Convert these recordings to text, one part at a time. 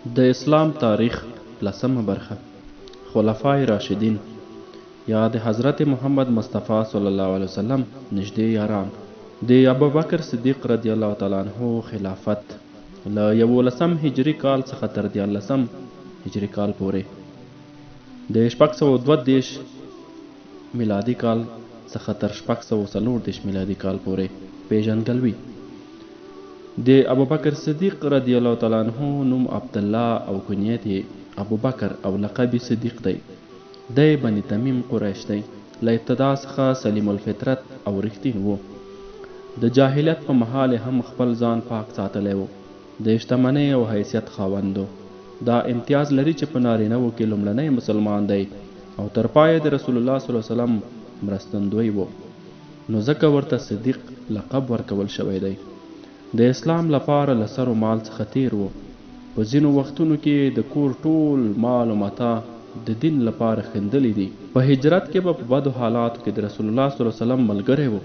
د اسلام تاریخ لسمه برخه خلفای راشدین یا د حضرت محمد مصطفی صلی الله علیه وسلم نږدې یاران د ابوبکر صدیق رضی الله تعالی عنہ خلافت له 11 هجری کال څخه تر 14 هجری کال پورې د 632 میلادي کال څخه تر 634 میلادي کال پورې پیژندګلوي. د ابوبکر صدیق رضی الله تعالی عنہ نوم عبدالله او کنیت یې ابوبکر او لقب صدیق دی. دی بني تمیم قریش دی. له ابتدا څخه سلیم الفطرت او رښتین و. د جاهلیت په مهال هم خپل ځان پاک ساتلی و. د شتمنۍ او حیثیت خاوند و. دا امتیاز لري چې په نارینه‌وو کې لومړنی مسلمان دی او تر پایه د رسول الله صلی الله علیه وسلم مرستندوی و، نو ځکه ورته صدیق لقب ورکول شوی دی. د اسلام لپاره له سر و مال څخه تیر و. په ځینو وختونو کې د کور ټول مال و متاع د دین لپاره خندلی دي. په هجرت کې به په بدو حالاتو کې د رسول الله صلی الله علیه وسلم ملګری و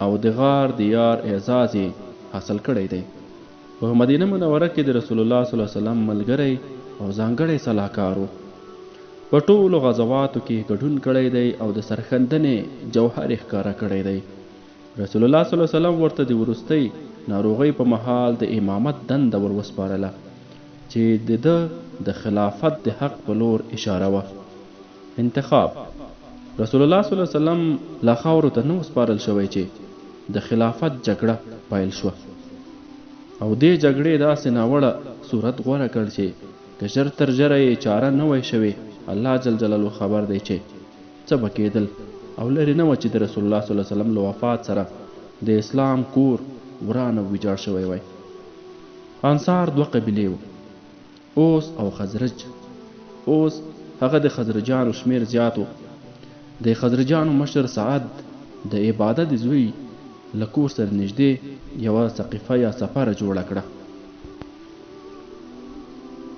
او د غار د یار اعزاز یې حاصل کړی دی. په مدینه منوره کې د رسول الله صلی الله علیه وسلم ملګری او ځانګړی صلاحکار و. په ټولو غزواتو کې ګډون کړی دی او د سرښندنې جوهر یې ښکاره کړی دی. رسول الله صلی الله علیه وسلم ورته د وروستۍ ناروغۍ په مهال د امامت دنده ور وسپارله چې د ده د خلافت د حق په لور اشاره وه. انتخاب رسول الله صلی الله علیه وسلم لا خاورو ته نه وسپارل شوی چې د خلافت جګړه پیل شوه او دې جګړې داسې ناوړه صورت غوره کړ چې که ژر تر ژره یې چاره نه وای شوې، الله جل جلاله خبر دی چې څه به کېدل او لرې نه وه چې د رسول الله صلی الله علیه وسلم له وفات سره د اسلام کور وران او ویجاړ شوی وای. انصار دوه قبیلې وو، اوس او خزرج. اوس هغه د خزرجانو شمیر زیات و. د خزرجانو مشر سعد د عباده د زوی له کور سره نږدې یوه سقیفه یا سفره جوړه کړه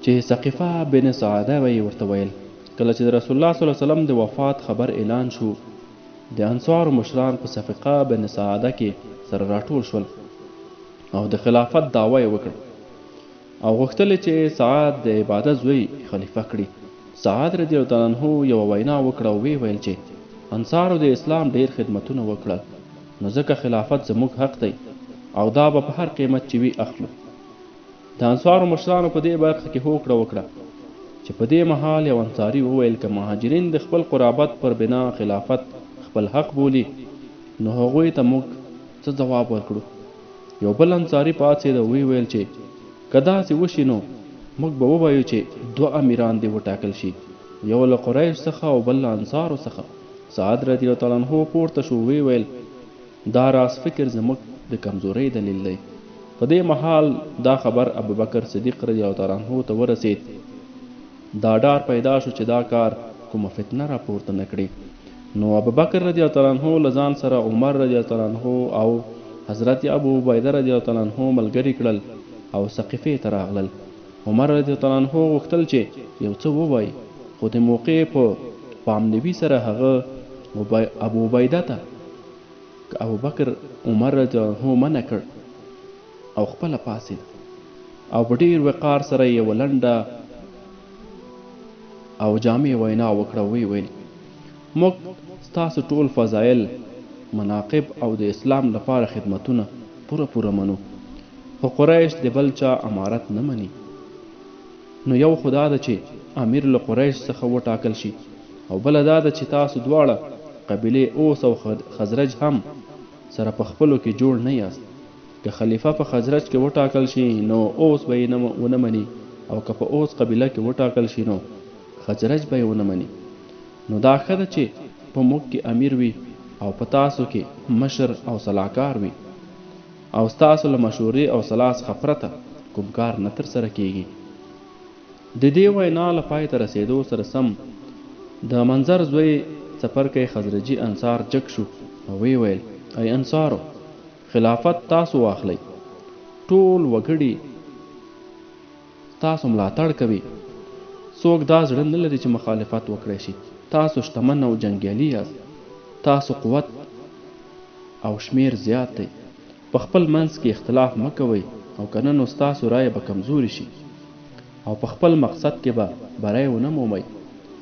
چې سقیفه بن سعاده به یې ورته ویل. کله چې د رسول الله صلی الله علیه وسلم د وفات خبر اعلان شو، د انصارو مشران په سقیفه بن سعاده کې سره راټول شول او د خلافت دعوه یې وکړ او غوښتل چې سعد د عباده زوی خلیفه کړي. سعد رضی الله تعالی عنہ یوه وینا وکړه او ویل چې انصارو د اسلام ډیر خدمتونه وکړل، نو ځکه خلافت زموږ حق دی او دا به په هر قیمت چې وي اخلو. د انصارو مشرانو په دې برخه کې هوکړه وکړه چې په دې مهال یو انصاري وویل که مهاجرین د خپل قرابت پر بنا خلافت خپل حق بولي، نو هغوی ته موږ څه ځواب ورکړو؟ یو بل انصاري پاڅېد او ویل چې که داسې وشي نو موږ به ووایو چې دوه امیران دې وټاکل شي، یو له قریش څخه او بل له انصارو څخه. سعد رضی الله تعالی عنہ پورته شو، ویل دا راز فکر زموږ د کمزورۍ دلیل دی. په دې مهال دا خبر ابوبکر صدیق رضی الله تعالی عنہ ته ورسید. دا ډار پیدا شو چې دا کار کومه فتنه راپورته نه کړي. نو ابوبکر رضی الله تعالی عنہ له ځان سره عمر رضی الله تعالی عنہ او حضرت ابو عبیده رضی الله تعالی عنہ ملګري کړل او سقیفې ته راغلل. عمر رضی الله تعالی عنہ غوښتل چې یو څه ووایي، خو د موقع په پامنوي سره هغه ابو عبیده ته که ابوبکر عمر رضی الله عنہ منع کړ او خپله پاڅېد او په ډېر وقار سره یې یوه لنډه او جامع وینا وکړه. ویل موږ ستاسو ټول فضایل، مناقب او د اسلام لپاره خدمتونه پوره منو، خو قریش د بل چا امارت نه مني. نو یو خدا ده چې امیر له قریش څخه وټاکل شي او بله دا ده چې تاسو دواړه قبیلې اوس او خزرج هم سره په خپلو کې جوړ نه یاست. که خلیفه په خزرج کې وټاکل شي نو اوس به یې ونه مني، او که په اوس قبیله کې وټاکل شي نو خزرج به یې ونه مني. نو دا ښه ده چې په موږ کې امیر وي او په تاسو کې مشر او صلاحکار وي او ستاسو له مشورې او صلاح څخه پرته کوم کار نه ترسره کیږي. د دې وینا له پای ته رسېدو سره سم د منظر زوی څپرکی خزرجي انصار جګ شو او ویل ای انصارو، خلافت تاسو واخلئ، ټول وګړي تاسو ملاتړ کوي، څوک دا زړه نه لري چې مخالفت وکړی شي. تاسو شتمن او جنګیالي یاست، تاسو قوت او شمیر زیات دی، په خپل منځ کې اختلاف مه کوئ او که نه نو ستاسو رایه به کمزوري شي. او په خپل مقصد کې به بری ونه مومئ.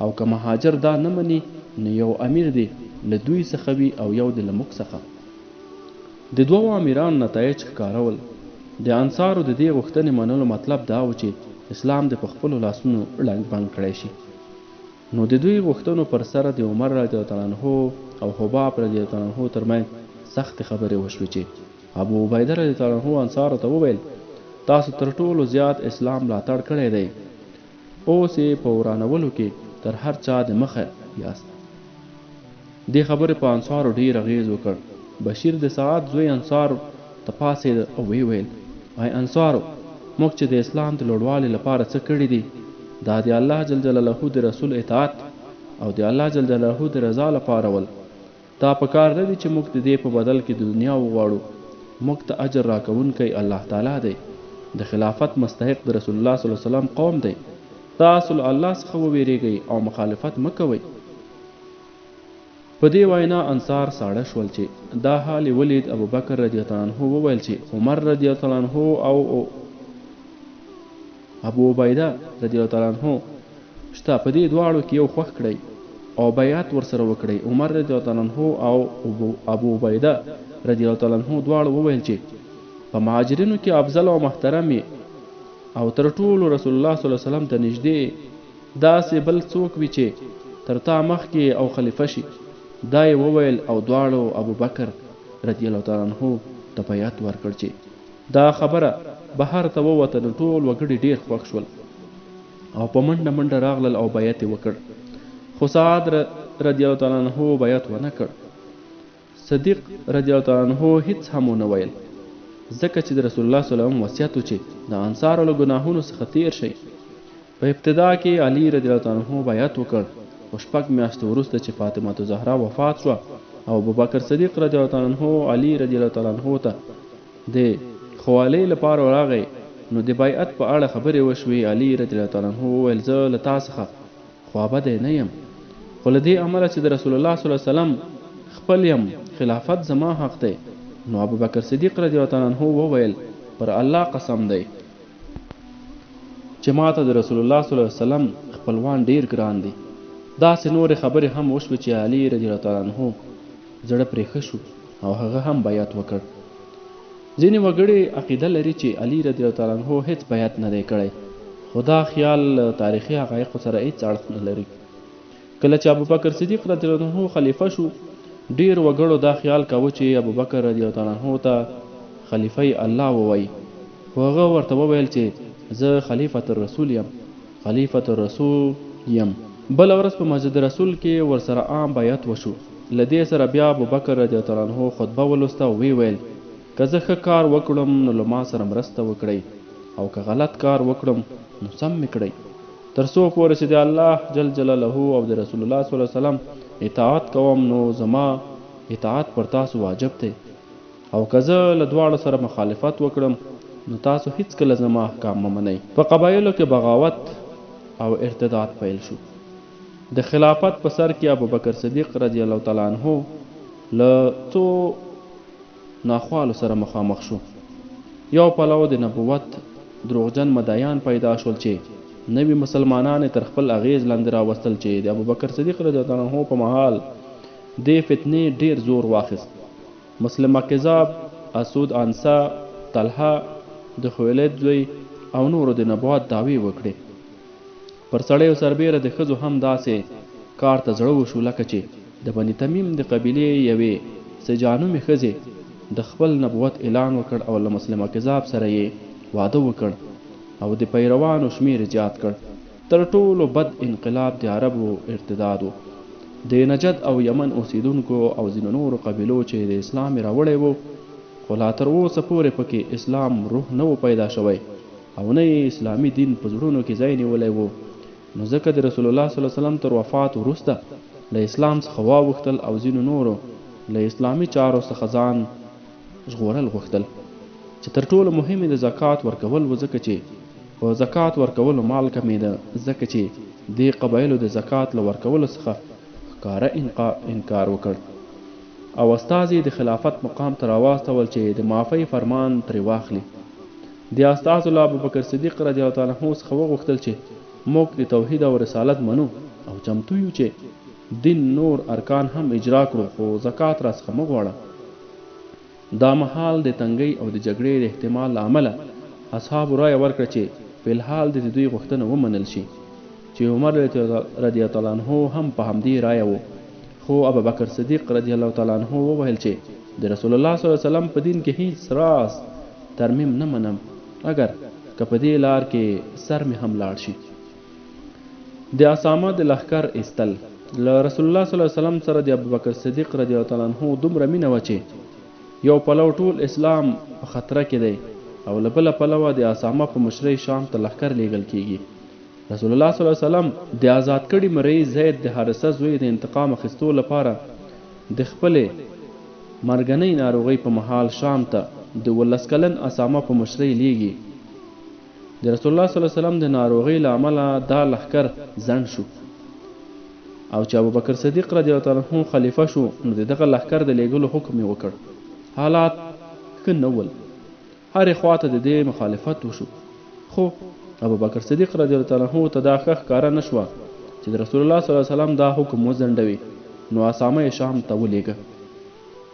او که مهاجر دا نه مني نو یو امیر دی له دوی څخه وي او یو دی له موږ څخه. د دوو امیرانو نتایج ښکارول. د انصارو د دې غوښتنې منلو مطلب دا و چې اسلام د په خپلو لاسونو ړنګ بنګ کړی شي. نو د دوی غوښتنو پر سره د عمر رضی الله تعالی عنه او حباب رضی الله تعالی عنه ترمنځ سختې خبرې وشوې چې ابو عبیده رضی الله تعالی عنه انصارو ته وویل تاسو تر ټولو زیات اسلام ملاتړ کړی دی، اوس یې په ورانولو کې تر هر چا د مخه یاست. دې خبرې په انصارو ډېر اغېز وکړ. بشیر د سعد زوی انصار ته پاڅېد او ویې ویل ای انصارو، موږ چې د اسلام د لوړوالي لپاره څه کړي دي دا د الله جل جلاله د رسول اطاعت او د الله جل جلاله د رضا لپاره ول. دا په کار نه دي چې موږ د دې په بدل کې د دنیا وغواړو. موږ ته اجر راکوونکی الله تعالی دی. د خلافت مستحق د رسول الله صلی الله علیه وسلم قوم دی. تاسو له الله څخه وویریږئ او مخالفت مه کوئ. په دې وینا انصار ساړه شول چې دا حال ولید. ابوبکر رضی الله عنه وویل چې عمر رضی الله عنه او ابو عبیده رضی الله عنه شته، په دې دواړو کې یو خوښ کړئ او بیعت ورسره وکړئ. عمر رضی الله عنه او ابو عبیده رضی الله عنه دواړو وویل چې په مهاجرینو کې افضل او محترم او تر ټولو رسول الله صلی الله علیه وسلم ته نږدې داسې بل څوک وي چې تر تا مخکې او خلیفه شي. دا یې وویل او دواړو ابوبکر رضی الله تعالی عنه ته بیعت ورکړ. چې دا خبره بهر ته ووته نو ټول وګړي ډېر خوښ شول او په منډه منډه راغلل او بیعت یې وکړ. خو سعد رضی الله تعالی عنه بیعت ونه کړ. صدیق رضی الله تعالی عنه هیڅ هم ونه ویل، ځکه چې د رسول الله صلی الله علیه وسلم وصیت و چې د انصارو له ګناهونو څخه تیر شي. په ابتدا کې علي رضی الله تعالی عنه بیعت وکړ، خو 6 میاشتې وروسته چې فاطمه الزهرا وفات شوه او ابوبکر صدیق رضی الله تعالی عنه علي رضی الله تعالی عنه ته د خوالۍ لپاره راغی، نو د بیعت په اړه خبرې وشوې. علي رضی الله تعالی عنه وویل زه له تا څخه خوابدی نه یم، خو له دې امله چې د رسول الله صلی الله علیه وسلم خپل یم خلافت زما حق دی. نو ابوبکر صدیق رضی الله تعالی عنه وویل پر الله قسم دی چې ما ته د رسول الله صلی الله علیه وسلم خپلوان ډیر ګران دي. داسې نورې خبرې هم وشوې چې علي رضی الله تعالی عنه زړه پرې ښه شو او هغه هم بیعت وکړ. ځینې وګړي عقیده لري چې علي رضی الله تعالی عنه هیڅ بیعت نه دی کړی، خو دا خیال تاریخي حقایقو سره هیڅ اړخ نه لري. کله چې ابوبکر صدیق رضی الله عنه خلیفه شو، ډیر وګړو دا خیال کاوه چې ابوبکر رضی الله تعالی عنه ته خلیفه الله ووایي، خو هغه ورته وویل چې زه خلیفة الرسول یم، خلیفة الرسول یم. بل ورځ په مسجد رسول کې ورسره عام بیعت وشو. له دې سره بیا ابوبکر رضی الله تعالی عنه خطبه ولوسته او وی ویل که زه ښه کار وکړم نو له ما سره مرسته وکړئ او که غلط کار وکړم نو سم مې کړئ، تر څو پورې چې د الله جل جلاله او د رسول الله صلی الله علیه وسلم اطاعت کوم نو زما اطاعت پر تاسو واجب دی، او که زه له دواړو سره مخالفت وکړم نو تاسو هیڅکله زما احکام مه منئ. په قبایلو کې بغاوت او ارتداد پیل شو. د خلافت په سر کې ابوبکر صدیق رضی الله تعالی عنه له څو ناخوالو سره مخامخ شو. یو پلو د نبوت دروغجن مدعیان پیدا شول چې نوي مسلمانان تر خپل اغیز لاندې راوستل چې د ابوبکر صدیق رضی الله عنه په مهال دې فتنې ډیر زور واخیست. مسلمه کذاب، اسود انسا، طلحه د خویلد زوی او نورو د نبوت دعوی وکړي. پر سړیو سربیره د ښځو هم داسې کار ته زړه وشو لکه چې د بني تمیم د قبیلې یوې سجانومې ښځې د خپل نبوت اعلان وکړ او له مسلمه کذاب سره یې واده وکړ او د پیروانو شمیر زیات کړ. تر ټولو بد انقلاب د عربو ارتداد و. د نجد او یمن اوسیدونکو او ځینو نورو قبیلو چې د اسلام راوړی و، خو لا تر اوسه پورې پکې اسلام روح نه و پیدا شوی او نه یې اسلامي دین په زړونو کې ځای نیولی و. نو ځکه د رسول الله صلی الله علیه وسلم تر وفات وروسته له اسلام څخه واوښتل او ځینو نورو له اسلامي چارو څخه ځان ژغورل غوښتل. چې تر ټولو مهم د زکات ورکول و، ځکه چې په زکات ورکولو مال کمېده، ځکه چې دې قبایلو د زکات له ورکولو څخه ښکاره انکار وکړ او استازي د خلافت مقام ته راواستول چې د معافۍ فرمان ترې واخلي. د استاد الله ابوبکر صدیق رضی الله تعالی عنہ څخه وغوښتل چې موږ د توحید او رسالت منو او چمتو یو چې دین نور ارکان هم اجرا کړو، خو زکات را څخه مه غواړه. دا مهال د تنګۍ او د جګړې د احتمال له امله اصحابو رایه ورکړه چې په الحال د دوی غوښتنه ومنل شي، چې عمر رضی الله تعالی عنہ هم په همدې رایه و. خو ابوبکر صدیق رضی الله تعالی عنہ وویل چې د رسول الله صلی الله علیه وسلم په دین کې هیڅ راز ترمیم نه منم، اگر که په دې لار کې سر مې هم لاړ شي. د اسامه د لښکر ایستل. له رسول الله صلی الله علیه وسلم سره د ابوبکر صدیق رضی الله تعالی عنہ دومره مینه وه چې یو پلو ټول اسلام په خطره کې دی، او له بله پلوه د اسامه په مشرۍ شام ته لښکر لیږل کیږي. رسول الله صلی الله علیه وسلم د آزاد کړي مرۍ زید د حارثه زوی د انتقام اخیستو لپاره د خپلې مرګنۍ ناروغۍ په مهال شام ته د 19 کلن اسامه په مشرۍ لیږي. د رسول الله صلی الله علیه وسلم د ناروغۍ له امله دا لښکر ځنډ شو، او چې ابوبکر صدیق رضی الله تعالی عنہ خلیفه شو نو د دغه لښکر د لیږلو حکم یې وکړ. حالات ښه نه ول، هرې خواته د دې مخالفت وشو، خو ابوبکر صدیق رضی الله تعالی عنہ ته دا ښه ښکاره نه شوه چې د رسول الله صلی الله علیه وسلم دا حکم وځنډوي، نو اسامه یې شام ته ولیږه.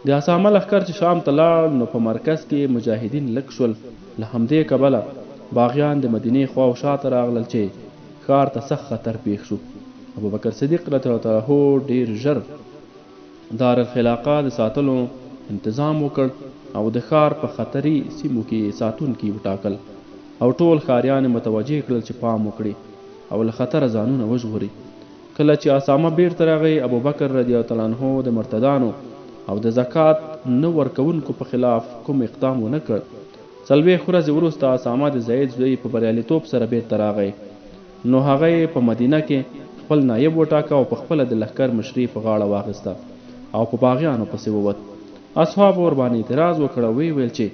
د اسامه لښکر چې شام ته لاړ نو په مرکز کې مجاهدین لږ شول، له همدې کبله باغیان د مدینې خوا او شاته راغلل چې ښار ته سخت خطر پیښ شو. ابوبکر صدیق رضی الله تعالی عنہ ډیر ژر دارالخلاقه د ساتلو تنظیم وکړ او د ښار په خطري سیمو کې ساتونکي وټاکل او ټول ښاریان متوجه کړل چې پام وکړي او له خطره ځانونه وژغوري. کله چې اسامه بیرته راغی، ابوبکر رضی الله تعالی عنہ د مرتدانو او د زکات نه ورکوونکو په خلاف کوم اقدام ونه کړ. 40 ورځې وروسته اسامه د زید زوی په بریالیتوب سره بیرته راغی، نو هغه په مدینه کې خپل نایب وټاکه او په خپله د لښکر مشري په غاړه واخیسته او په باغیانو پسې ووت. اصحابو ورباندې اعتراض وکړ او ویل چې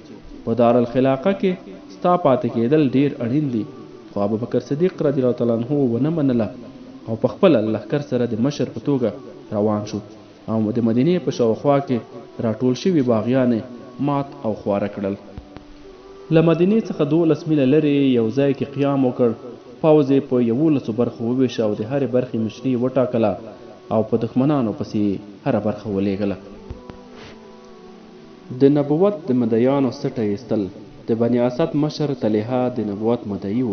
په دارالخلاقه کې ستا پاتې کېدل ډیر اړین دي، خو ابوبکر صدیق رضی الله تعالی عنہ ونه منله او په خپله لښکر سره د مشر په توګه روان شو او د مدینې په شاوخوا کې راټول شوي باغیان مات او خواره کړل. له مدینې څخه 12 میله لرې یو ځای کې قیام وکړ. پوځ یې په 11 برخو وویشه او د هرې برخې مشري وټاکله او په دښمنانو پسې هره برخه ولېږله. د نبوت د مدعیانو سټه ایستل. د بني اسد مشر طلحه د نبوت مدعي و.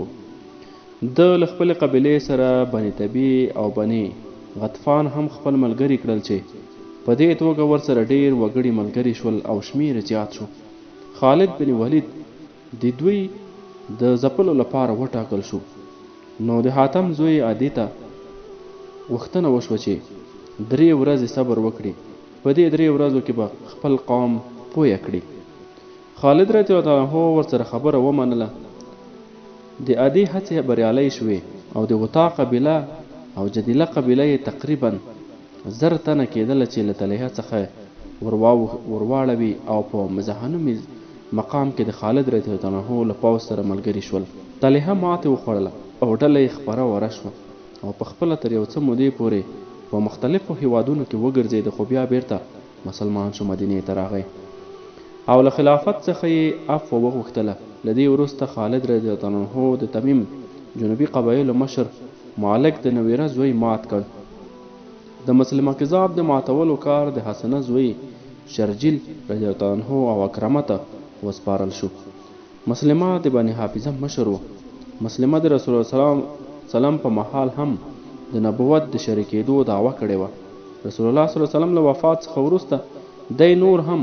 د له خپلې قبیلې سره بني طبي او بني غطفان هم خپل ملګري کړل چې په دې توګه ورسره ډیر وګړي ملګري شول او شمیر زیات شو. خالد بن ولید د دوی د ځپلو لپاره وټاکل شو، نو د حاتم زوی عادي ته غوښتنه وشوه چې 3 ورځې صبر وکړي، په دې 3 ورځو کې به خپل قوم پویه کړي. خالد رضی الله عنه ورسره خبره ومنله. د عادي هڅې بریالۍ شوې او د غطا قبیله او جدیله قبیله یې تقریبا 1000 تنه کېدله چې له طلحه څخه ورواړوي او په مزاحنو مقام کې د خالد رضی الله عنه له پوځ سره ملګري شول. طلحه ماتې وخوړله او ډله یې خپره وره شوه او په خپله تر یو څه مودې پورې په مختلفو هیوادونو کې وګرځېده، خو بیا بیرته مسلمان شو، مدینې ته راغی او له خلافت څخه یې عفو وغوښتله. له دې وروسته خالد رضی الله عنه د تمیم جنوبي قبایلو مشر مالک د نویره زوی مات کړ. د مسلمه کذاب د ماتولو کار د حسنه زوی شرجیل رضی الله عنه او اکرمه ته وسپارل شو. مسلمه د بني حافظه مشر و. مسلمه د رسول الله صلی الله علیه وسلم په محال هم د نبوت د شریکېدو دعوه کړې وه. رسول الله صلی الله علیه وسلم له وفات څخه وروسته دی نور هم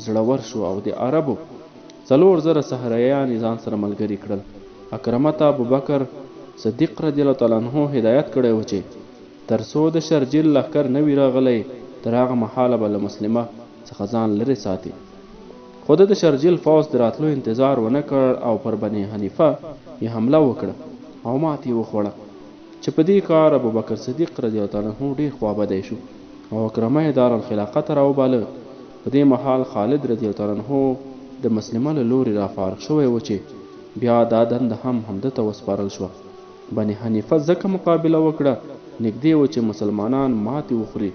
زړور شو او د عربو 4000 صحرایان ځان سره ملګري کړل. اکرمه ته ابوبکر صدیق رضی الله تعالی عنہ هدایت کړی و چې تر څو د شرجیل لښکر نه وي راغلی تر هغه مهاله به له مسلمه څخه ځان لرې ساتي. خو د شرجیل فوج د راتلو انتظار ونه کړ او پر بني حنیفه یې حمله وکړه او ماتې وخوړه، چې په دې کار ابوبکر صدیق رضی الله تعالی عنہ ډېر خوابدی شو او اکرمه یې دارالخلافه ته راوباله. په دې مهال خالد رضی الله تعالی عنہ د مسلمه له لوري رافارغ شوی و چې بیا دا دنده هم همده ته وسپارل شوه. بني حنیفه ځکه مقابله وکړه نږدې و چې مسلمانان ماتې وخوري،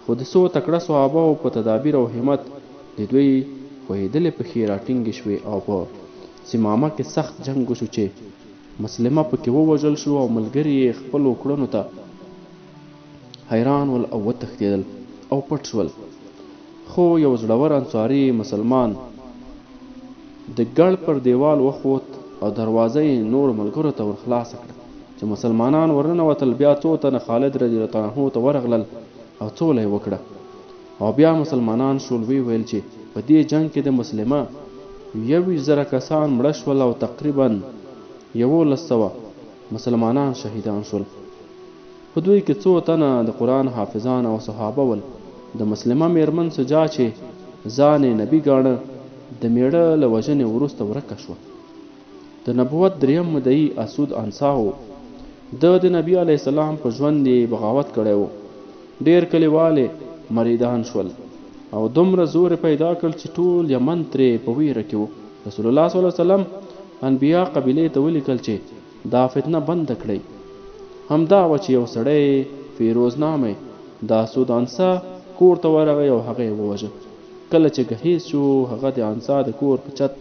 خو د څو تکړه صحابه په تدابیر او همت د دوی خویدلې پښې راټینګې شوې او په سمامه کې سخت جنگ وشو چې مسلمه پکې ووژل شو او ملګري یې خپلو کړنو ته حیران ول او وتښتېدل او پټ شول. خو یو زړور انصاري مسلمان د ګړ پر دیوال وخوت او دروازه یې نور ملګرو ته ورخلاصه کړه چې مسلمانان ورننوتل. بیا څو تنه خالد رضی الله عنه ته ورغلل او سوله یې وکړه او بیا مسلمانان شول. وی ویل چې په دې جنگ کې د مسلمه 1,000 کسان مړه شول او تقریبا 1,100 مسلمانان شهیدان شول. په دوی کې څو تنه د قرآن حافظان او صحابه ول. د مسلمه میرمن سجا چې ځان نبی ګاڼه د میړه له وژنې وروسته ورکه شوه. د نبوت 3م مدعي اسود انصا و. د نبی علیه السلام په ژوند یې بغاوت کړی و. ډېر کلیوال مریدان شول او دومره زور پیدا کړ چې ټول یمن ترې په ویره کې و. رسول الله صلی الله علیه وسلم انبیا قبیلې ته ولیکل چې دا فتنه بند کړئ. همدا و چې یو سړی فیروز نامه د اسود انصا کور ته ورغی او هغه یې ووژه. کله چې ګهیز شو هغه د انصا د کور په چت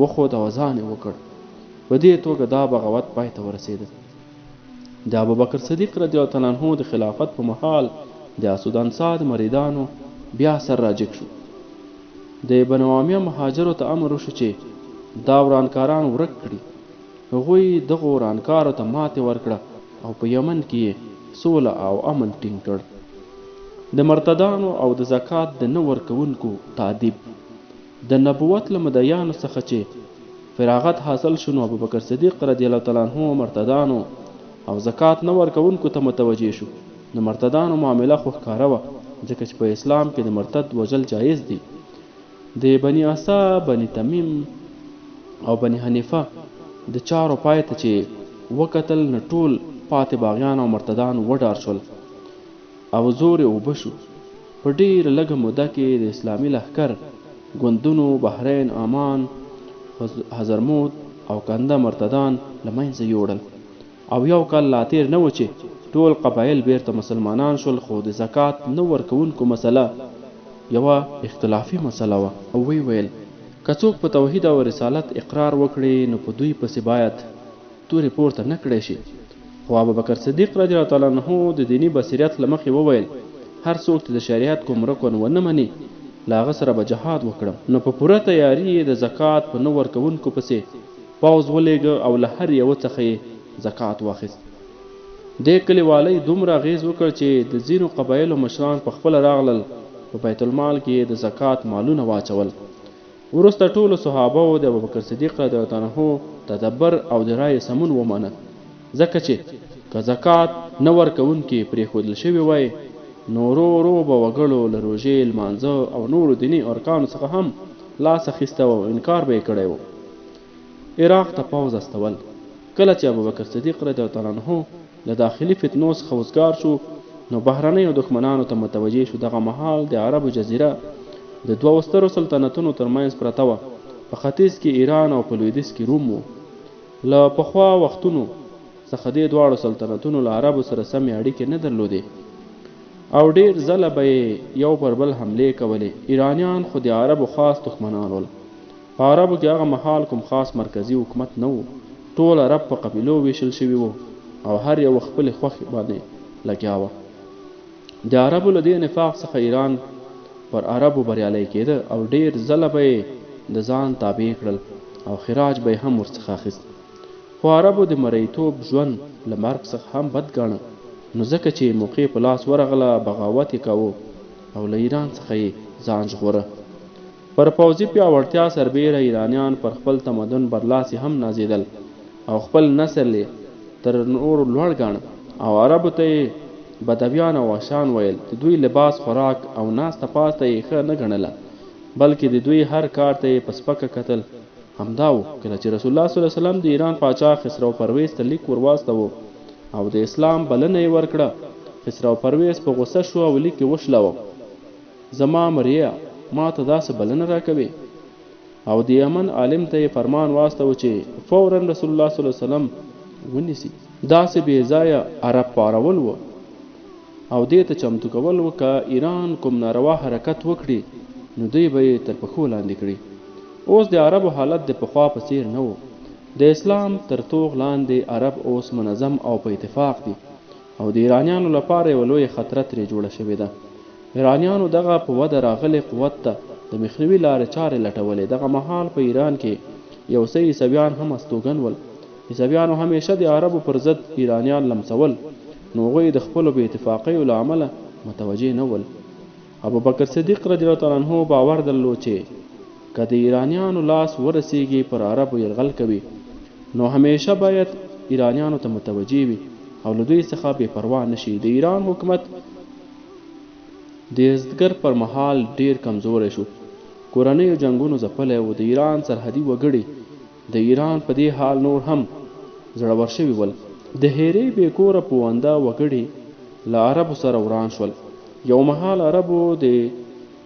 وخوت او اذان یې وکړ. په دې توګه دا بغاوت پای ته ورسېده. د ابوبکر صدیق رضی الله عنه د خلافت په مهال د اسود انصا د مریدانو بیا سر راجګ شو. د بنو امیه مهاجرو ته امر وشو چې دا ورانکاران ورک کړي. هغوی دغو ورانکارو ته ماتې ورکړه او په یمن کې سوله او امن ټینګ کړ. د مرتدانو او د زکات د نه ورکوونکو تعذیب. د نبوت له مدعیانو څخه چې فراغت حاصل شو نو ابوبکر صدیق رضی الله تعالی عنه مرتدانو او زکات نه ورکوونکو ته متوجه شو. د مرتدانو معامله خو ښکاره وه ځکه چې په اسلام کې د مرتد وژل جایز دي. د بني عصا، بني تمیم او بني حنیفه د چارو پای ته چې وکتل نه ټول پاتې باغیان او مرتدان وډار شول او زور یې اوبه شو. په ډېره لږه موده کې د اسلامي لښکر ګوندونو بحرین، عمان، حضرموت او کنده مرتدان له منځه یوړل او یو کال لا تېر نه و چې ټول قبایل بیرته مسلمانان شول. خو د زکات نه ورکوونکو مسله یوه اختلافي مسله وه او وی ویل که څوک په توحید او رسالت اقرار وکړي نو په دوی پسې باید تورې پورته نه کړی شي. خو ابوبکر صدیق رضی الله تعالی عنه د دیني بصیرت له مخې وویل هر څوک چې د شریعت کوم رکن ونه مني له هغه سره به جهاد وکړم. نو په پوره تیاري د زکات په نه ورکوونکو پسې پوځ ولېږه او له هر یوه څخه یې زکات واخیست. دې کلیوالۍ دومره اغېز وکړ چې د ځینو قبایلو مشران په خپله راغلل په بیت المال کې د زکات مالونه واچول. وروسته ټولو صحابو د ابوبکر صدیق رضی الله عنه تدبر او د رایې سمون ومنه ځکه چې که زکات نه ورکوونکي پرېښودل شوي وای نو ورو ورو به وګړو له روژې، لمانځه او نورو دیني ارکانو څخه هم لاس اخیسته و او انکار به یې کړی و. عراق ته پوځ استول. کله چې ابوبکر صدیق رضی الله عنه له داخلي فتنو څخه وزګار شو نو بهرنیو دښمنانو ته متوجه شو. دغه مهال د عربو جزیره د دوو سترو سلطنتونو ترمنځ پرته وه. په ختیځ کې ایران او په لویدیځ کې روم و. له پخوا وختونو څخه دې دواړو سلطنتونو له عربو سره سمې اړیکې نه درلودې او ډېر ځله به یې یو پر بل حملې کولې. ایرانیان خو د عربو خاص دښمنان ول. په عربو کې هغه مهال کوم خاص مرکزي حکومت نه و. ټول عرب په قبیلو ویشل شوي وو او هر یو خپلې خوښې باندې لګیا وه. د عربو له دې نفاق څخه ایران پر عربو بریالی کېده او ډېر ځله به یې د ځان تابع کړل او خراج به یې هم ورڅخه اخیست. خو عربو د مریتوب ژوند له مرګ څخه هم بد ګاڼه نو ځکه چې موقع په لاس ورغله بغاوت یې کوه او له ایران څخه یې ځان ژغوره. پر پوځي پیاوړتیا سربیره ایرانیان پر خپل تمدن برلاسي هم نازېدل او خپل نسل یې تر نورو لوړ ګاڼه او عربو ته یې بدویان او وحشان ویل. د دوی لباس، خوراک او ناسته پاسته یې ښه نه ګڼله بلکې د دوی هر کار ته یې په سپکه کتل. همدا و کله چې رسول الله صلی الله علیه وسلم د ایران پاچا خسرو پرویز ته لیک ورواستوه او د اسلام بلنه یې ورکړه. خسرو پرویز په غوسه شو او لیک یې وشلوه. زما مریه ما ته داسې بلنه راکوي؟ او د یمن عالم ته یې فرمان واستوه چې فورا رسول الله صلی الله علیه وسلم ونیسي. داسې بې ځایه عرب پارول و او دې ته چمتو کول و که ایران کوم ناروا حرکت وکړي نو دوی به یې تر پښو لاندې کړي. اوس د عربو حالت د پخوا په څیر نه و. د اسلام تر توغ لاندې عرب اوس منظم او په اتفاق دي او د ایرانیانو لپاره یوه لویه خطره ترې جوړه شوې ده. ایرانیانو دغه په وده راغلی قوت ته د مخنیوي لارې چارې لټولې. دغه مهال په ایران کې یو څه عیسویان هم استوګن ول. عیسویانو همیشه د عربو پر ضد ایرانیان لمسول، نو هغوی د خپلو بې اتفاقیو له امله متوجه نه ول. ابوبکر صدیق رضی الله تعالی عنه باور درلود چې که د ایرانیانو لاس ورسیږي پر عربو یرغل کوي، نو همیشه باید ایرانیانو ته متوجه وي او له دوی څخه بې پروا نشي. د ایران حکومت د یزدګر پر مهال ډیر کمزوری شو، کورنیو جنګونو ځپلی و. د ایران سرحدي وګړي د ایران په دې حال نور هم زړور شوي ول. د هیرې بې کوره پونده وګړي له عربو سره وران شول. یو مهال عربو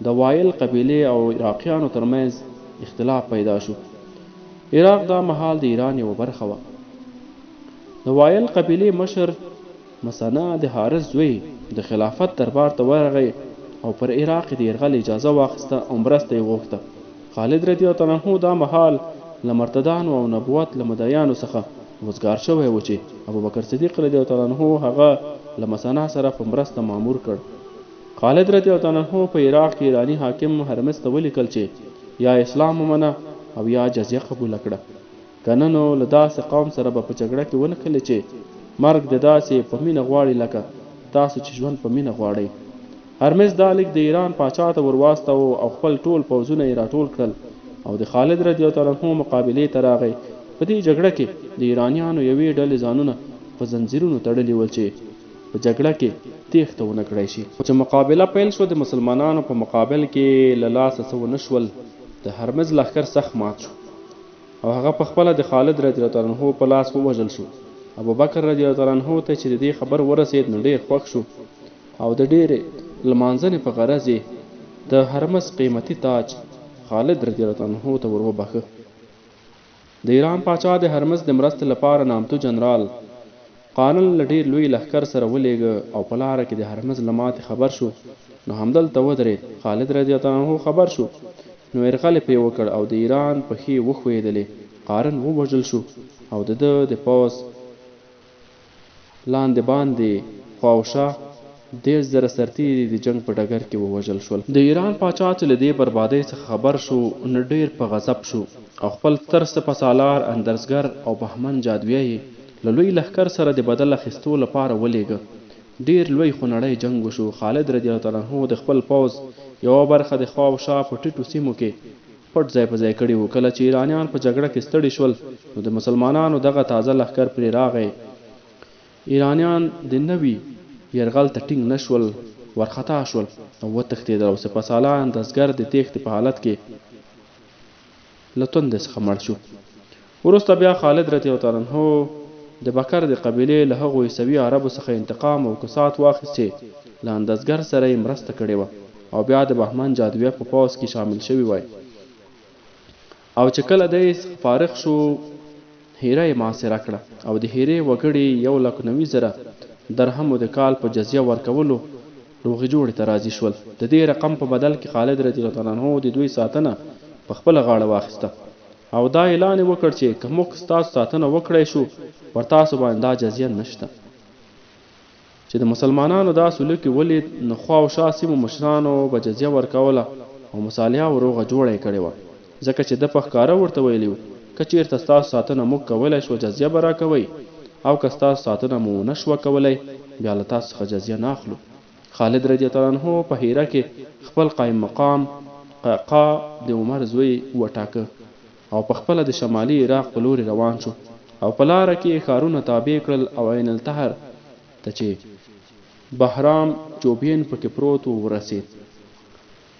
د وایل قبیلې او عراقیانو ترمنځ اختلاف پیدا شو. عراق دا مهال د ایران یوه برخه وه. د وایل قبیلې مشر مثنه د حارث زوی د خلافت دربار ته ورغی او پر عراق د یرغل اجازه واخیسته او مرسته یې غوښته. خالد رضی الله تعالی عنه دا مهال له مرتدانو او نبوت له مدعیانو څخه وزګار شوی و چې ابوبکر صدیق رضی الله تعالی عنه هغه له مثنه سره په مرسته مامور کړ. خالد رضی الله تعالی عنه په عراق کې ایرانی حاکم هرمز ته ولیکل چې یا اسلام ومنه او یا جزیه قبوله کړه، کنه نو له داسې قوم سره به په جګړه کې ونښلې چې مرګ د داسې په مینه غواړي لکه تاسو چې ژوند په مینه غواړئ. هرمز دا لیک د ایران پاچا ته ورواستاوه او خپل ټول پوځونه یې راټول کړل او د خالد رضی الله تعالی عنه مقابلې ته راغی. په دې جګړه کې د ایرانیانو یوې ډلې ځانونه په زنځیرونو تړلي ول چې په جګړه کې تېښته ونه کړی شي. چې مقابله پیل شو، د مسلمانانو په مقابل کې له لاسه څه ونه شول. د هرمز لښکر سخت مات شو او هغه په خپله د خالد رضی الله تعالی عنه په لاس ووژل شو. ابوبکر رضی الله تعالی عنه ته چې د دې خبر ورسېد نو ډېر خوښ شو او د ډېرې لمانځنې په غرض یې د هرمز قیمتي تاج خالد رضی الله عنه ته ور وبخښه. د ایران پاچا د هرمز د مرستې لپاره نامتو جنرال قانل له ډېر لوی لښکر سره ولېږه او په لاره کې د هرمز له ماتې خبر شو نو همدلته ودرېد. خالد رضی الله عنه خبر شو نو یرغل پرې وکړ او د ایران پښې وښویېدلې. قارن ووژل شو او د ده د پوځ لاندې باندې خواوشا 10,000 سرتیري د جنگ په ډګر کې ووژل شول. د ایران پاچا چې له دې بربادۍ څخه خبر شو نو ډېر په غضب شو او خپل ستر سپهسالار اندرزګر او بهمن جادویه یې له لوی لښکر سره د بدل اخیستو لپاره ولېږه. ډېر لوی خونړی جنگ وشو. خالد رضی الله تعالی عنه د خپل پوځ یوه برخه د خواوشا په ټیټو سیمو کې پټ ځای په ځای کړي وو. کله چې ایرانیان په جګړه کې ستړي شول نو د مسلمانانو دغه تازه لښکر پرې راغی. ایرانیان د نوي یرغل ته ټینګ نه شول، ورخطا شول او وتښتېدل او سپهسالار اندرزګر د تېښتې په حالت کې له توندې څخه مړ شو. وروسته بیا خالد رضی الله تعالی عنه د بکر د قبیلې له هغو عیسوي عربو څخه انتقام او کسات واخیست چې له اندرزګر سره یې مرسته کړې وه او بیا د بهمن جادویه په پوځ کې شامل شوي وای. او چې کله دی فارغ شو هیره یې محاصره کړه او د هیرې وګړي 1,90,000 درهمو د کال په جزیه ورکولو روغې جوړې ته راضي شول. د دې رقم په بدل کې خالد رضی الله تعالی عنه د دوی ساتنه په خپله غاړه واخیسته او دا اعلان یې وکړ چې که موږ ستاسو ساتنه وکړی شو پر تاسو باندې دا جزیه نشته. چې د مسلمانانو دا سلوک یې ولید نو خوا او شا سیمو مشرانو به جزیه ورکوله او مصالحه او روغه جوړه یې کړې وه، ځکه چې ده په ښکاره ورته ویلي وو که چېرته ستاسو ساتنه موږ کولی شو جزیه به راکوئ او که ستاسو ساتنه مو ونه شوه کولی بیا له تاسو څخه جزیه نه اخلو. خالد رضی الله عنه په هیره کې خپل قایم مقام قعقاع د عمر زوی وټاکه او په خپله د شمالي عراق په لوري روان شو او په لاره کې ښارونه تابع کړل او عین الطهر ته چې بهرام جوبین پکې پروت ورسېد.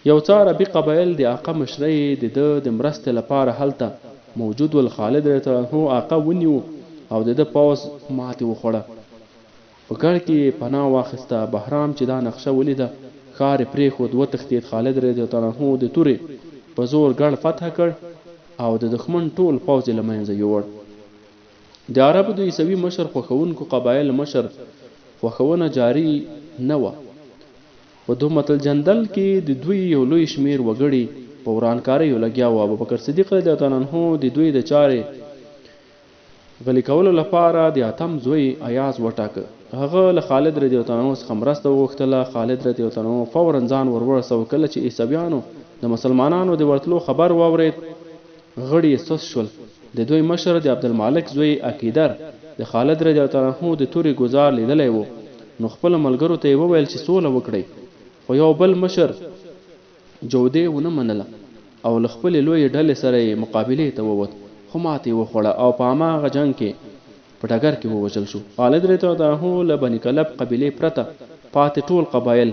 یو څه عربي قبایل د آقا مشرۍ د ده د مرستې لپاره هلته موجود ول. خالد رضی الله عنه آقا ونیو او د ده پوځ ماتې وخوړه. په ګړ کې پناه واخیسته. بهرام چې دا نقشه ولیده ښار یې پرېښود وتښتېد. خالد رضی الله عنه د تورې په زور ګړ فتح کړ او د دښمن ټول پوځ یې له منځه یوړ. د عربو د عیسوي مشر خوښوونکو قبایل مشر خوښونه جاري نه وه. په دومت الجندل کې د دوی یو لوی شمیر وګړي په په ورانکاریو لګیا و. ابوبکر صدیق رضی الله عنه د دوی د چارې غلي کولو لپاره د اتم زوی ایاز وټاکه. هغه له خالد رضی الله عنه څخه مرسته وغوښتله. خالد رضی الله عنه فورا ځان ورسوه. کله چې عیسویانو د مسلمانانو د ورتلو خبر واورید غړي یې سست شول. د دوی مشر د عبدالمالک زوی عقیدر د خالد رضی الله عنه د تورې ګزار لیدلی و، نو خپلو ملګرو ته یې وویل چې سوله وکړئ، خو یو بل مشر جودې ونه منله او له خپلې لویې ډلې سره یې مقابلې ته ووت، خو ماتې وخوړه او په هماغه جنګ کې په ډګر کې ووژل شو. خالد رضی الله عنه له بني کلب قبیلې پرته پاتې ټول قبایل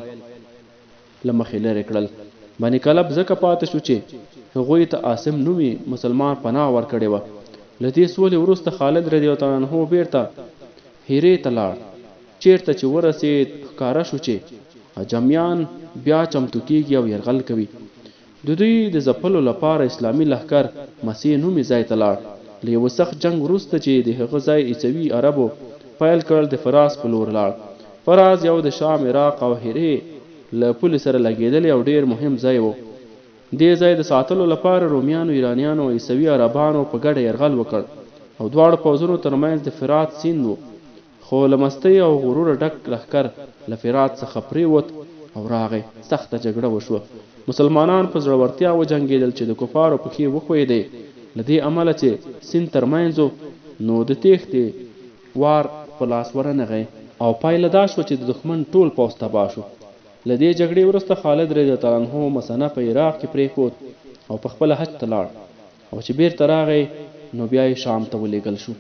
له مخې لرې کړل. بني کلب ځکه پاتې شو چې هغوی ته عاصم نومي مسلمان پناه ورکړې وه. له دې سولې وروسته خالد رضی الله عنه بیرته هیرې ته لاړ. چیرته چې ورسېد ښکاره شو چې جمیان بیا چمتو کېږي او یرغل کوي. د دوی د ځپلو لپاره اسلامي لښکر مسیح نومي ځای ته لاړ. له یوه سخت جنګ وروسته چې د هغه ځای عیسوي عربو پیل کړل، د فراز په لور لاړ. فراز یو د شام، عراق او هیرې له پولې سره لګېدلی او ډېر مهم ځای و. دې ځای د ساتلو لپاره رومیانو، ایرانیانو او عیسوي عربانو په ګډه یرغل وکړ او دواړو پوځونو ترمنځ د فرات سیند و. خو له مستۍ او غروره ډک لښکر له فرات څخه پرېوت او راغی. سخته جګړه وشوه. مسلمانان په زړورتیا وجنګېدل چې د کفارو پښې وښویېدې. له دې امله چې سیند ترمنځ و، نو د تېښتې وار په لاس ورنغی او پایله دا شوه چې د دښمن ټول پوځ تباه شو. له دې جګړې وروسته خالد رضی الله عنه مثنه په عراق کې پرېښود او په خپله حج ته لاړ، او چې بیرته راغی نو بیا یې شام ته ولېږل شو.